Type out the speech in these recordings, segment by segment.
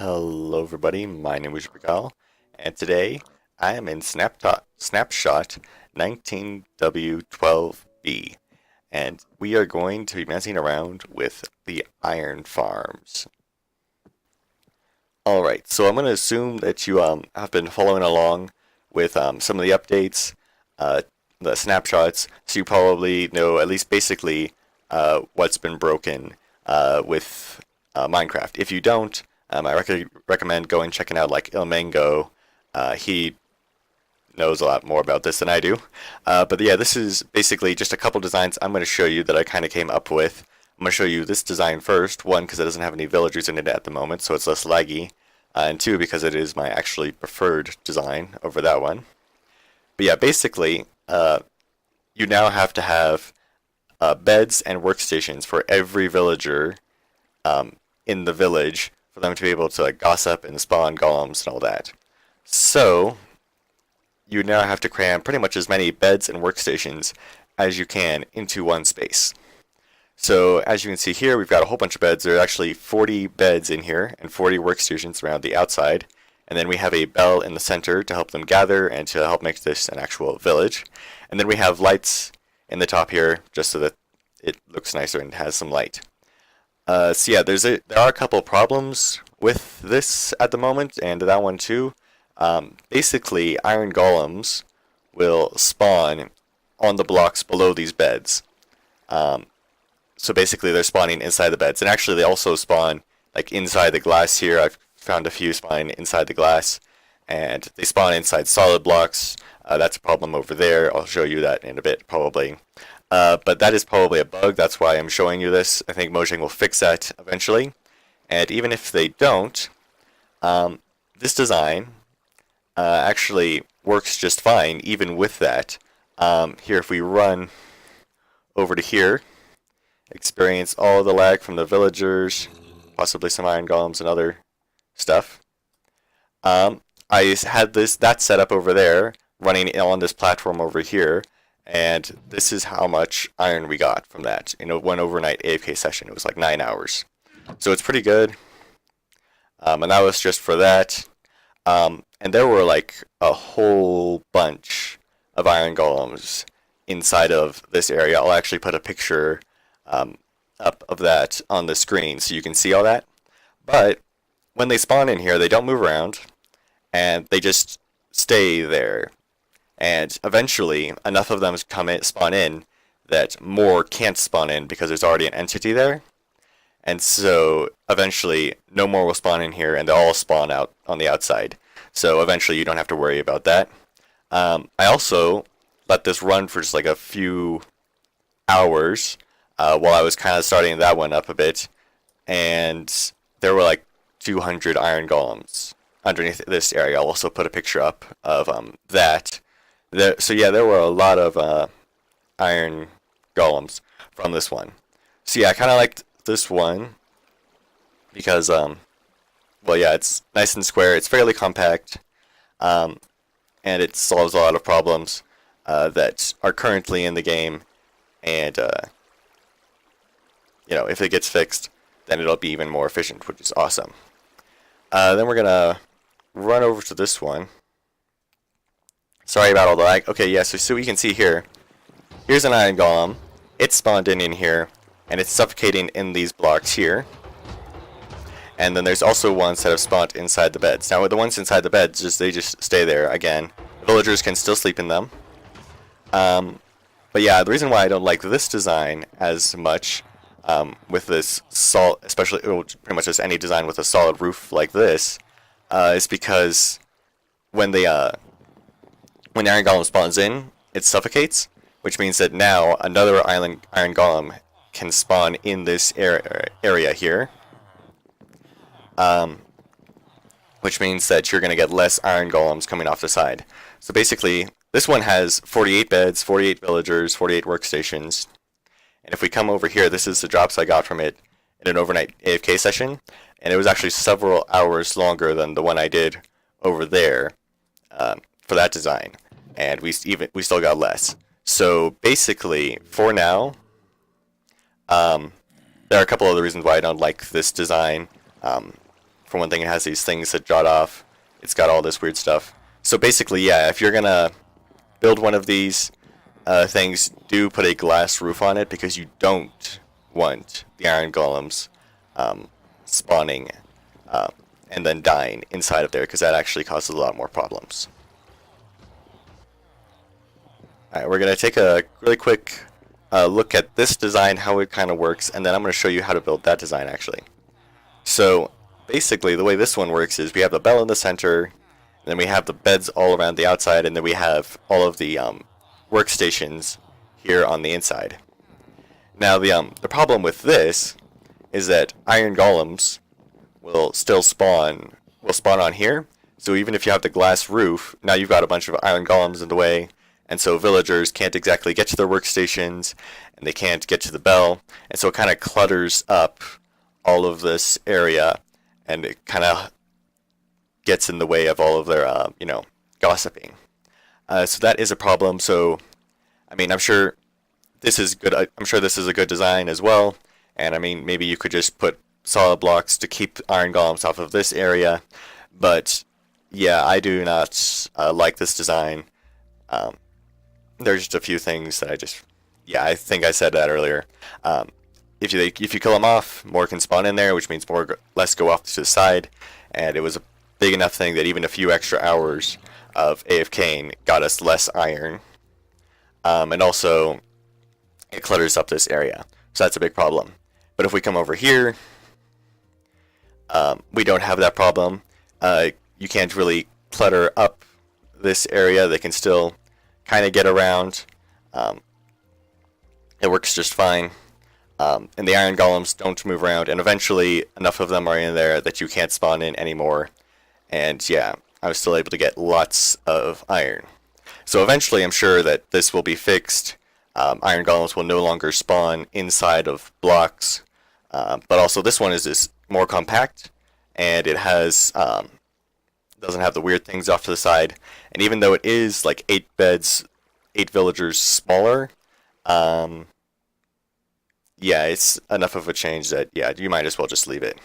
Hello everybody, my name is Ragal, and today I am in Snapshot 19W12B, and we are going to be messing around with the iron farms. Alright, so I'm going to assume that you have been following along with some of the updates, the snapshots, so you probably know at least basically what's been broken with Minecraft. If you don't, I recommend going checking out like Il Mango. He knows a lot more about this than I do. But yeah, this is basically just a couple designs I'm going to show you that I kind of came up with. I'm going to show you this design first, one, because it doesn't have any villagers in it at the moment, so it's less laggy, and two, because it is my actually preferred design over that one. But yeah, basically, you now have to have beds and workstations for every villager in the village for them to be able to like gossip and spawn golems and all that. So you now have to cram pretty much as many beds and workstations as you can into one space. So as you can see here, we've got a whole bunch of beds. There are actually 40 beds in here and 40 workstations around the outside. And then we have a bell in the center to help them gather and to help make this an actual village. And then we have lights in the top here just so that it looks nicer and has some light. So yeah, there are a couple problems with this at the moment, and that one too. Basically, iron golems will spawn on the blocks below these beds. So basically, they're spawning inside the beds, and actually, they also spawn like inside the glass here. I've found a few spawning inside the glass, and they spawn inside solid blocks. That's a problem over there. I'll show you that in a bit, probably. But that is probably a bug. That's why I'm showing you this. I think Mojang will fix that eventually. And even if they don't, this design actually works just fine, even with that. Here, if we run over to here, experience all the lag from the villagers, possibly some iron golems and other stuff. I had that set up over there, running on this platform over here. And this is how much iron we got from that in one overnight AFK session. It was like 9 hours. So it's pretty good. And that was just for that. And there were like a whole bunch of iron golems inside of this area. I'll actually put a picture up of that on the screen so you can see all that. But when they spawn in here, they don't move around. And they just stay there. And eventually, enough of them spawn in that more can't spawn in because there's already an entity there. And so eventually, no more will spawn in here, and they'll all spawn out on the outside. So eventually, you don't have to worry about that. I also let this run for just like a few hours while I was kind of starting that one up a bit. And there were like 200 iron golems underneath this area. I'll also put a picture up of that. So yeah, there were a lot of iron golems from this one. So yeah, I kind of liked this one because, well, yeah, it's nice and square. It's fairly compact, and it solves a lot of problems that are currently in the game. And you know, if it gets fixed, then it'll be even more efficient, which is awesome. Then we're gonna run over to this one. Sorry about all the lag. Okay, yeah, so you can see here. Here's an iron golem. It spawned in here, and it's suffocating in these blocks here. And then there's also ones that have spawned inside the beds. Now, with the ones inside the beds, they just stay there again. Villagers can still sleep in them. But yeah, the reason why I don't like this design as much, with this especially pretty much just any design with a solid roof like this, is because when when Iron Golem spawns in, it suffocates, which means that now another Iron Golem can spawn in this area here. Which means that you're going to get less Iron Golems coming off the side. So basically, this one has 48 beds, 48 villagers, 48 workstations. And if we come over here, this is the drops I got from it in an overnight AFK session. And it was actually several hours longer than the one I did over there. For that design, and we still got less. So basically, for now, there are a couple other reasons why I don't like this design. for one thing, it has these things that jot off. It's got all this weird stuff. So basically, yeah, if you're gonna build one of these things, do put a glass roof on it, because you don't want the iron golems spawning and then dying inside of there, because that actually causes a lot more problems. Alright, we're going to take a really quick look at this design, how it kind of works, and then I'm going to show you how to build that design actually. So basically the way this one works is we have the bell in the center, and then we have the beds all around the outside, and then we have all of the workstations here on the inside. Now the problem with this is that iron golems will still spawn on here. So even if you have the glass roof, now you've got a bunch of iron golems in the way, and so villagers can't exactly get to their workstations, and they can't get to the bell, and so it kind of clutters up all of this area, and it kind of gets in the way of all of their gossiping. So that is a problem. So I mean, I'm sure this is good. I'm sure this is a good design as well. And I mean, maybe you could just put solid blocks to keep iron golems off of this area. But yeah, I do not like this design. There's just a few things that I think I said that earlier. If you kill them off, more can spawn in there, which means less go off to the side. And it was a big enough thing that even a few extra hours of AFKing got us less iron. And also, it clutters up this area. So that's a big problem. But if we come over here, we don't have that problem. You can't really clutter up this area. They can still kind of get around. It works just fine. And the iron golems don't move around. And eventually, enough of them are in there that you can't spawn in anymore. And yeah, I was still able to get lots of iron. So eventually, I'm sure that this will be fixed. Iron golems will no longer spawn inside of blocks. But also, this one is more compact, and it has doesn't have the weird things off to the side. And even though it is like 8 beds, 8 villagers smaller, yeah, it's enough of a change that yeah, you might as well just leave it.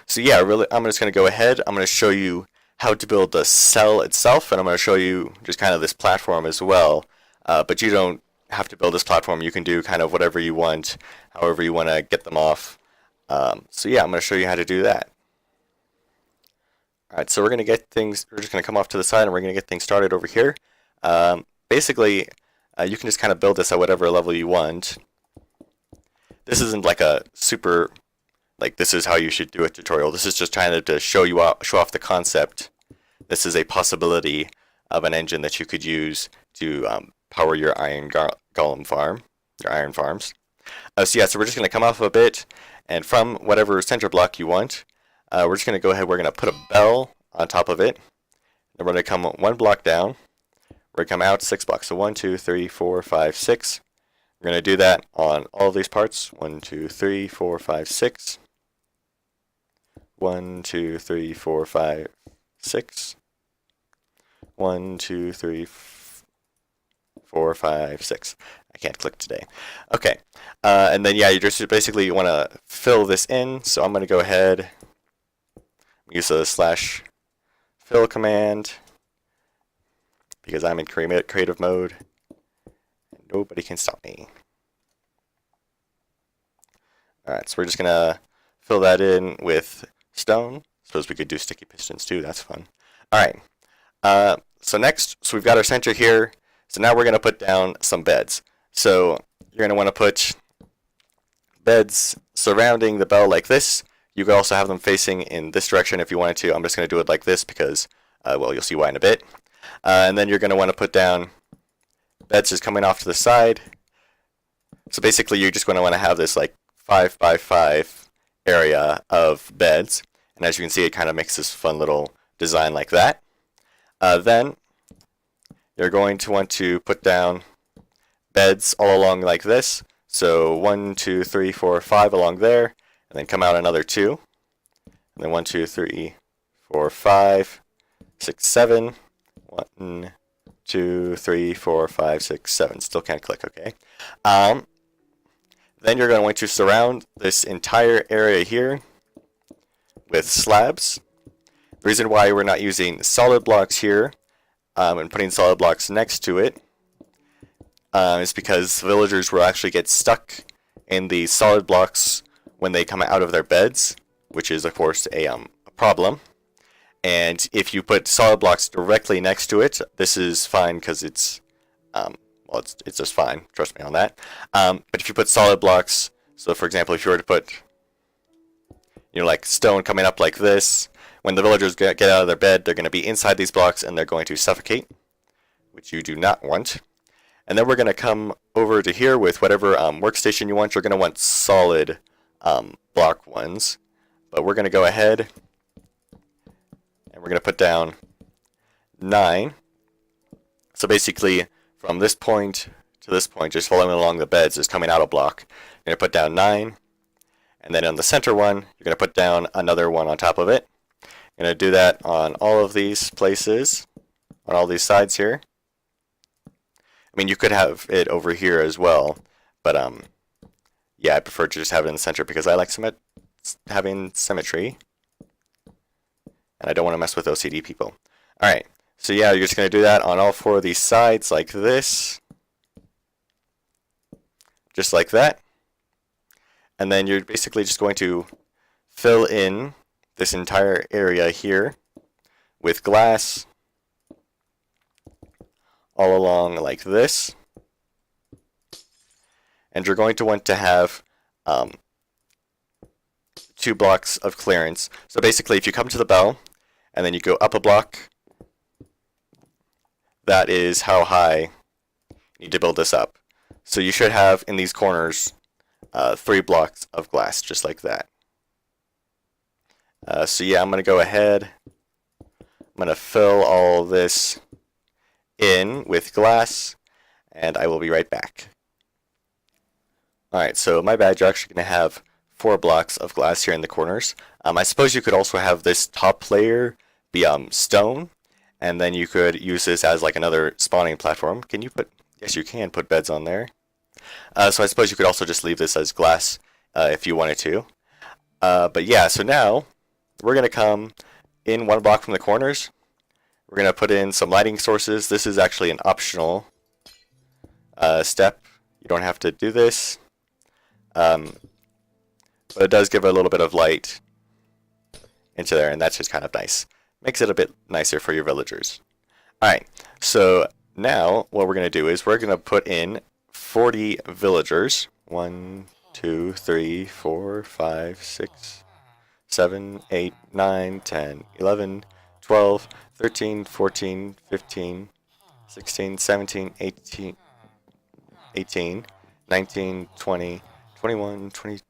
So yeah, really, I'm just going to go ahead. I'm going to show you how to build the cell itself, and I'm going to show you just kind of this platform as well. But you don't have to build this platform. You can do kind of whatever you want, however you want to get them off. So yeah, I'm going to show you how to do that. Alright, so we're just going to come off to the side, and we're going to get things started over here. Basically, you can just kind of build this at whatever level you want. This isn't like a super, like this is how you should do a tutorial. This is just trying to show off the concept. This is a possibility of an engine that you could use to power your iron golem farm, your iron farms. So yeah, so we're just going to come off a bit, and from whatever center block you want, we're just going to go ahead, we're going to put a bell on top of it. Then we're going to come 1 block down. We're going to come out 6 blocks. So 1, 2, 3, 4, 5, 6. We're going to do that on all of these parts. 1, 2, 3, 4, 5, 6. 1, 2, 3, 4, 5, 6. 1, 2, 3, 4, 5, 6. I can't click today. Okay. And then yeah, you just basically want to fill this in. So I'm going to go ahead, use the /fill command, because I'm in creative mode. Nobody can stop me. Alright, so we're just going to fill that in with stone. Suppose we could do sticky pistons too, that's fun. Alright, so next, so we've got our center here. So now we're going to put down some beds. So you're going to want to put beds surrounding the bell like this. You could also have them facing in this direction if you wanted to. I'm just going to do it like this because, well, you'll see why in a bit. And then you're going to want to put down beds just coming off to the side. So basically, you're just going to want to have this like 5 by 5 area of beds. And as you can see, it kind of makes this fun little design like that. Then you're going to want to put down beds all along like this. So 1, 2, 3, 4, 5 along there, and then come out another 2. And then 1, 2, 3, 4, 5, 6, 7. 1, 2, 3, 4, 5, 6, 7. Still can't click, okay. Then you're going to want to surround this entire area here with slabs. The reason why we're not using solid blocks here and putting solid blocks next to it is because villagers will actually get stuck in the solid blocks when they come out of their beds, which is of course a problem. And if you put solid blocks directly next to it, this is fine because it's it's just fine. Trust me on that. But if you put solid blocks, so for example, if you were to put like stone coming up like this, when the villagers get out of their bed, they're going to be inside these blocks and they're going to suffocate, which you do not want. And then we're going to come over to here with whatever workstation you want. You're going to want solid block ones. But we're going to go ahead and we're going to put down 9. So basically, from this point to this point, just following along the beds is coming out a block. You're going to put down 9. And then on the center one, you're going to put down another one on top of it. You're going to do that on all of these places, on all these sides here. I mean, you could have it over here as well, but yeah, I prefer to just have it in the center because I like having symmetry, and I don't want to mess with OCD people. All right, so yeah, you're just going to do that on all 4 of these sides like this, just like that, and then you're basically just going to fill in this entire area here with glass all along like this. And you're going to want to have 2 blocks of clearance. So basically, if you come to the bell and then you go up a block, that is how high you need to build this up. So you should have in these corners 3 blocks of glass, just like that. So yeah, I'm going to go ahead. I'm going to fill all this in with glass, and I will be right back. Alright, so my bad, you're actually going to have 4 blocks of glass here in the corners. I suppose you could also have this top layer be stone, and then you could use this as like another spawning platform. Can you put, yes you can put beds on there. So I suppose you could also just leave this as glass if you wanted to. But yeah, so now we're going to come in 1 block from the corners. We're going to put in some lighting sources. This is actually an optional step. You don't have to do this. But it does give a little bit of light into there, and that's just kind of nice. Makes it a bit nicer for your villagers. Alright, so now what we're going to do is we're going to put in 40 villagers. 1, 2, 3, 4, 5, 6, 7, 8, 9, 10, 11, 12, 13, 14, 15, 16, 17, 18, 19, 20, 21, 22,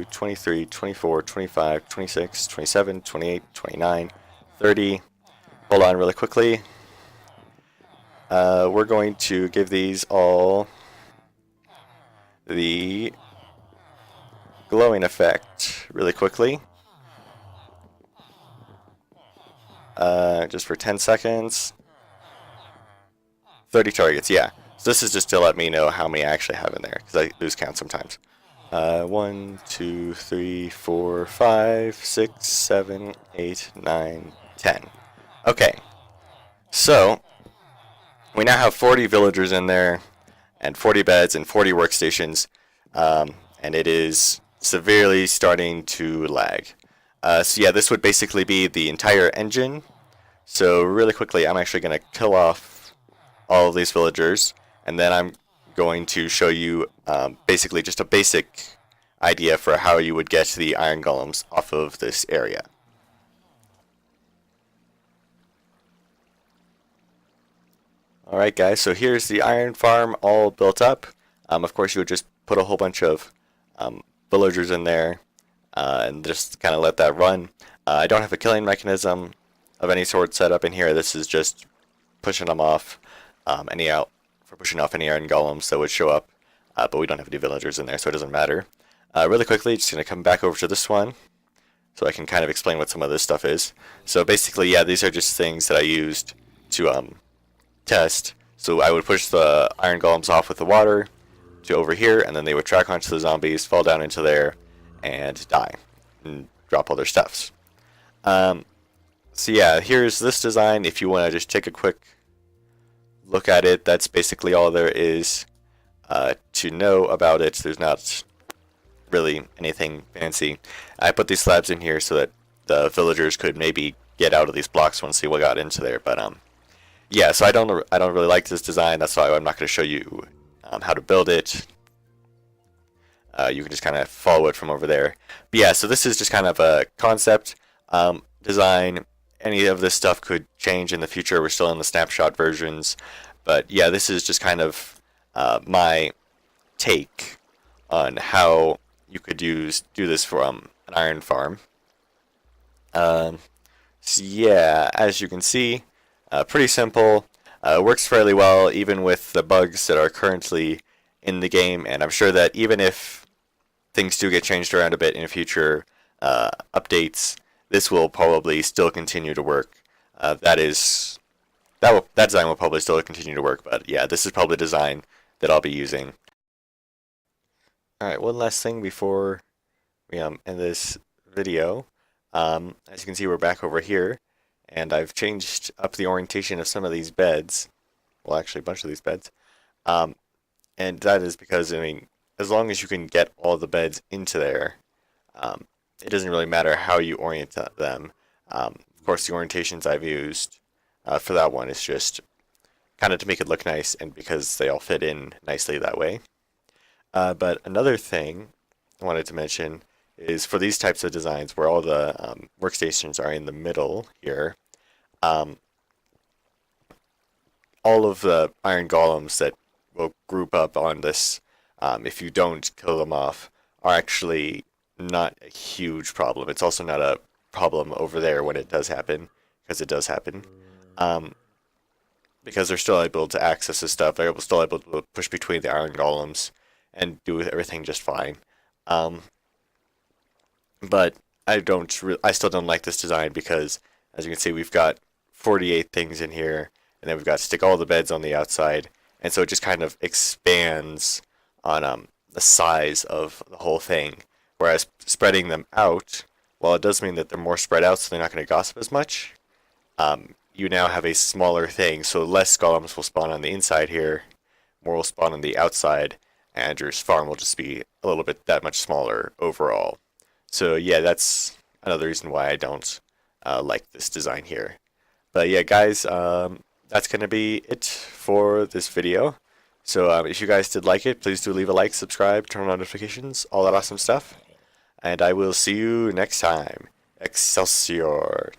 23, 24, 25, 26, 27, 28, 29, 30. Hold on really quickly. We're going to give these all the glowing effect really quickly. Just for 10 seconds. 30 targets, yeah. So this is just to let me know how many I actually have in there, because I lose count sometimes. 1, 2, 3, 4, 5, 6, 7, 8, 9, 10. Okay. So, we now have 40 villagers in there, and 40 beds, and 40 workstations, and it is severely starting to lag. So yeah, this would basically be the entire engine. So really quickly, I'm actually going to kill off all of these villagers, and then I'm going to show you basically just a basic idea for how you would get the iron golems off of this area. Alright guys, so here's the iron farm all built up. Of course you would just put a whole bunch of villagers in there and just kind of let that run. I don't have a killing mechanism of any sort set up in here. This is just pushing them off, pushing off any iron golems that would show up, but we don't have any villagers in there, so it doesn't matter. Really quickly, just going to come back over to this one so I can kind of explain what some of this stuff is. So basically, yeah, these are just things that I used to test. So I would push the iron golems off with the water to over here, and then they would track onto the zombies, fall down into there, and die and drop all their stuffs. So yeah, here's this design. If you want to just take a quick look at it, that's basically all there is to know about it. There's not really anything fancy. I put these slabs in here so that the villagers could maybe get out of these blocks once they got into there. But yeah, so I don't really like this design. That's why I'm not going to show you how to build it. You can just kind of follow it from over there. But yeah, so this is just kind of a concept design. Any of this stuff could change in the future. We're still in the snapshot versions. But yeah, this is just kind of my take on how you could do this from an iron farm. So yeah, as you can see, pretty simple. Works fairly well even with the bugs that are currently in the game, and I'm sure that even if things do get changed around a bit in future updates, this will probably still continue to work. That design will probably still continue to work, but yeah, this is probably the design that I'll be using. Alright, one last thing before we end this video. As you can see, we're back over here, and I've changed up the orientation of some of these beds. Well, actually, a bunch of these beds. And that is because, I mean, as long as you can get all the beds into there, it doesn't really matter how you orient them. Of course, the orientations I've used for that one is just kind of to make it look nice and because they all fit in nicely that way. But another thing I wanted to mention is for these types of designs where all the workstations are in the middle here, all of the iron golems that will group up on this, if you don't kill them off, are actually not a huge problem. It's also not a problem over there when it does happen, because it does happen. Because they're still able to access this stuff, they're still able to push between the iron golems and do everything just fine. But I still don't like this design because, as you can see, we've got 48 things in here, and then we've got to stick all the beds on the outside, and so it just kind of expands on the size of the whole thing. Whereas spreading them out, while it does mean that they're more spread out, so they're not going to gossip as much, you now have a smaller thing, so less golems will spawn on the inside here, more will spawn on the outside, and your farm will just be a little bit that much smaller overall. So yeah, that's another reason why I don't like this design here. But yeah, guys, that's going to be it for this video. So if you guys did like it, please do leave a like, subscribe, turn on notifications, all that awesome stuff. And I will see you next time. Excelsior!